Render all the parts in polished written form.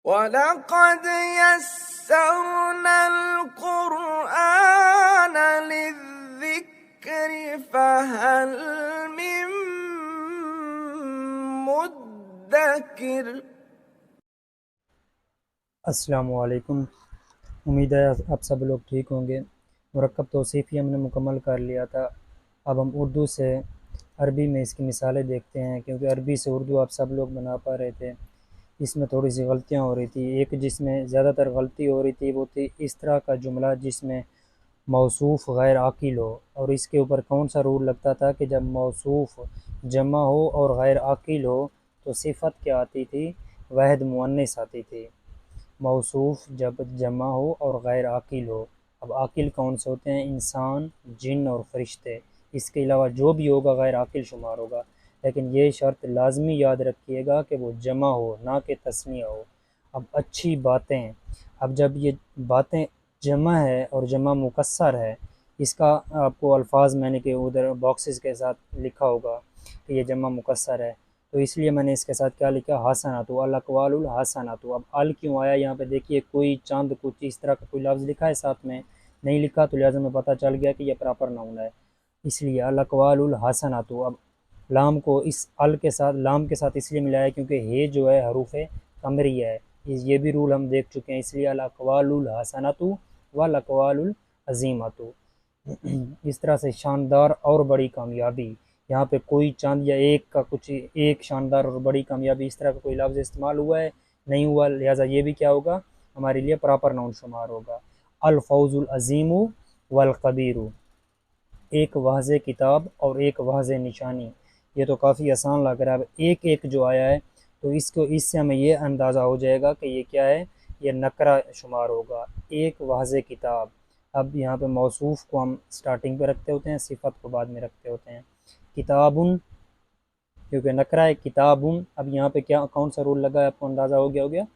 वलक़द यस्सरनल क़ुरआन लिज़्ज़िक्रि फ़हल मिन मुद्दकिर। अस्सलामुअलैकुम। उम्मीद है आप सब लोग ठीक होंगे। मुरक्कब तौसीफ़ी हमने मुकम्मल कर लिया था। अब हम उर्दू से अरबी में इसकी मिसालें देखते हैं, क्योंकि अरबी से उर्दू आप सब लोग बना पा रहे थे। इसमें थोड़ी सी गलतियाँ हो रही थी। एक जिसमें ज़्यादातर गलती हो रही थी वो थी इस तरह का जुमला जिसमें मौसूफ़ गैर आकिल हो, और इसके ऊपर कौन सा रूल लगता था कि जब मौसूफ़ जमा हो और गैर आकिल हो तो सिफ़त क्या आती थी, वाहिद मुअन्नस आती थी। मौसूफ़ जब जमा हो और गैर आकिल हो। अब आकिल कौन से होते हैं? इंसान, जिन और फरिश्ते। इसके अलावा जो भी होगा गैर आकिल शुमार होगा। लेकिन ये शर्त लाजमी याद रखिएगा कि वो जमा हो, ना कि तस्निया हो। अब अच्छी बातें, अब जब ये बातें जमा है और जमा मुकस्सर है, इसका आपको अल्फाज मैंने के उधर बॉक्सेस के साथ लिखा होगा कि ये जमा मुकस्सर है, तो इसलिए मैंने इसके साथ क्या लिखा, हसनातु, अल अक़वालुल हसनातु। अब अल क्यों आया यहाँ पे? देखिए कोई चांद कुछ इस तरह का कोई लफ्ज़ लिखा है साथ में, नहीं लिखा, तो लिहाजा में पता चल गया कि यह प्रॉपर नाउन है, इसलिए अल अक़वालुल हसनातु। अब लाम को इस अल के साथ, लाम के साथ इसलिए मिलाया क्योंकि हे जो है हरूफ कमरिया है। ये भी रूल हम देख चुके हैं, इसलिए अल अक़वालुल हसनातु वल अक़वालुल अज़ीमतु। इस तरह से शानदार और बड़ी कामयाबी, यहाँ पे कोई चांद या एक का कुछ, एक शानदार और बड़ी कामयाबी इस तरह का कोई लफ्ज़ इस्तेमाल हुआ है, नहीं हुआ, लिहाजा ये भी क्या होगा, हमारे लिए प्रॉपर नाउन शुमार होगा। अल फौजुल अज़ीमु वल कबीरु, एक वाज़े किताब और एक वाज़े निशानी। ये तो काफ़ी आसान लग रहा है। अब एक एक जो आया है तो इसको, इससे हमें ये अंदाज़ा हो जाएगा कि ये क्या है, ये नकरा शुमार होगा। एक वाज़े किताब। अब यहाँ पे मौसूफ़ को हम स्टार्टिंग पे रखते होते हैं, सिफ़त को बाद में रखते होते हैं। किताबुन क्योंकि नकरा है, किताबुन। अब यहाँ पे क्या, कौन सा रूल लगा है, आपको अंदाज़ा हो गया,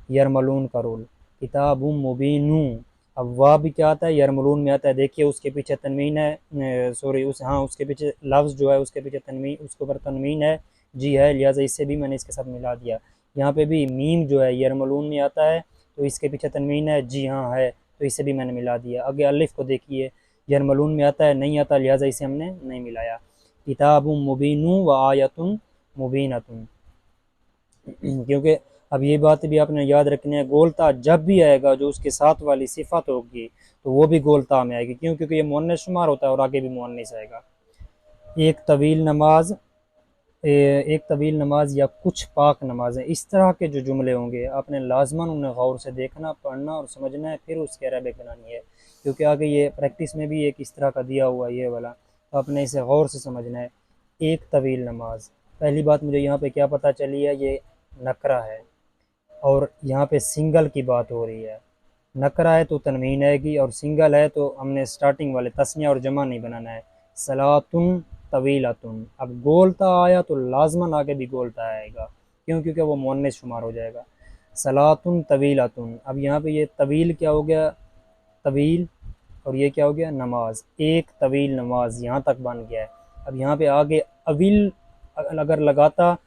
यरमलून का रूल। किताबुम मुबीनू। अब वाह भी क्या आता है, यरमलून में आता है। देखिए उसके पीछे तनवीन है, सॉरी उस, हाँ, उसके पीछे लफ्ज़ जो है उसके पीछे तनवीन, उसके ऊपर तनवीन है, जी है, लिहाजा इससे भी मैंने इसके साथ मिला दिया। यहाँ पे भी मीम जो है यरमलून में आता है, तो इसके पीछे तनवीन है, जी हाँ है, तो इसे भी मैंने मिला दिया। आगे अलिफ को देखिए, यरमलून में आता है, नहीं आता, लिहाजा इसे हमने नहीं मिलाया। किताबुम मुबीनू व आयतुन मुबीनतुन। क्योंकि अब ये बात भी आपने याद रखनी है, गोलता जब भी आएगा जो उसके साथ वाली सिफत होगी तो वो भी गोलता में आएगी। क्यों? क्योंकि ये मुअन्नस शुमार होता है और आगे भी मुअन्नस आएगा। एक तवील नमाज, एक तवील नमाज या कुछ पाक नमाजें, इस तरह के जो जुमले होंगे आपने लाजमन उन्हें गौर से देखना, पढ़ना और समझना है, फिर उसकी अरबिक बनानी है। क्योंकि आगे ये प्रैक्टिस में भी एक इस तरह का दिया हुआ ये वाला, तो आपने इसे गौर से समझना है। एक तवील नमाज, पहली बात मुझे यहाँ पे क्या पता चली है, ये नकरा है और यहाँ पे सिंगल की बात हो रही है। नकरा है तो तनवीन आएगी और सिंगल है तो हमने स्टार्टिंग वाले तस्निया और जमा नहीं बनाना है। सलातुन तवीलतुन, अब गोलता आया तो लाजमन आगे भी गोलता आएगा। क्यों? क्योंकि वो मुअन्नस शुमार हो जाएगा। सलातुन तवीलतुन, अब यहाँ पे ये तवील क्या हो गया, तवील, और ये क्या हो गया, नमाज। एक तवील नमाज यहाँ तक बन गया है। अब यहाँ पे आगे अविल अगर लगाता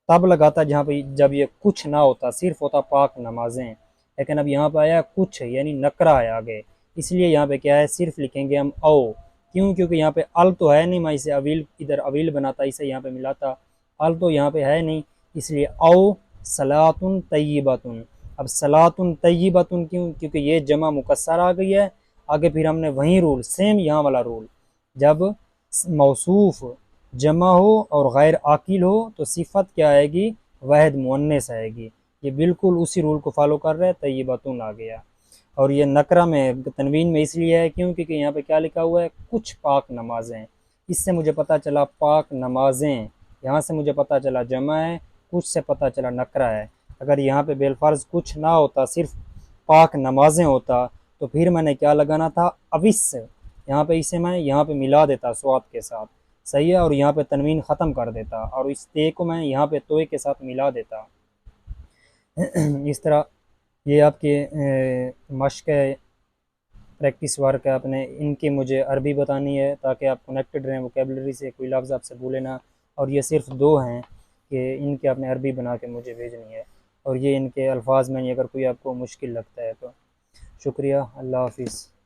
तब लगाता जहाँ पे, जब ये कुछ ना होता, सिर्फ होता पाक नमाजें, लेकिन अब यहाँ पे आया कुछ, यानी नकरा है आगे, इसलिए यहाँ पे क्या है, सिर्फ लिखेंगे हम औ। क्यों? क्योंकि यहाँ पे अल तो है नहीं, मैं इसे अविल, इधर अविल बनाता, इसे यहाँ पे मिलाता, अल तो यहाँ पे है नहीं, इसलिए औ सलातुन तय्यिबतुन। अब सलातुन तय्यिबतुन क्यों? क्योंकि ये जमा मुकस्सर आ गई है। आगे फिर हमने वही रूल, सेम यहाँ वाला रूल, जब मौसूफ जमा हो और गैर आकिल हो तो सिफत क्या आएगी, वाहिद मुअन्नस आएगी। ये बिल्कुल उसी रूल को फॉलो कर रहे हैं, तय्यिबतुन आ गया। और ये नकरा में तनवीन में इसलिए है क्यों? क्योंकि यहाँ पे क्या लिखा हुआ है, कुछ पाक नमाजें। इससे मुझे पता चला पाक नमाजें, यहाँ से मुझे पता चला जमा है, कुछ से पता चला नकरा है। अगर यहाँ पे बेलफर्ज कुछ ना होता, सिर्फ पाक नमाजें होता, तो फिर मैंने क्या लगाना था, अविस, यहाँ पे इसे मैं यहाँ पे मिला देता स्वाद के साथ, सही है, और यहाँ पे तनवीन ख़त्म कर देता और इस ते को मैं यहाँ पे तोय के साथ मिला देता। इस तरह ये आपके मश्क है, प्रैक्टिस वर्क है, आपने इनकी मुझे अरबी बतानी है ताकि आप कनेक्टेड रहें वोकेबलरी से, कोई लफ्ज़ आपसे भूले ना। और ये सिर्फ दो हैं कि इनकी आपने अरबी बना के मुझे भेजनी है। और ये इनके अल्फाज में नहीं, अगर कोई आपको मुश्किल लगता है तो। शुक्रिया, अल्लाह हाफिज़।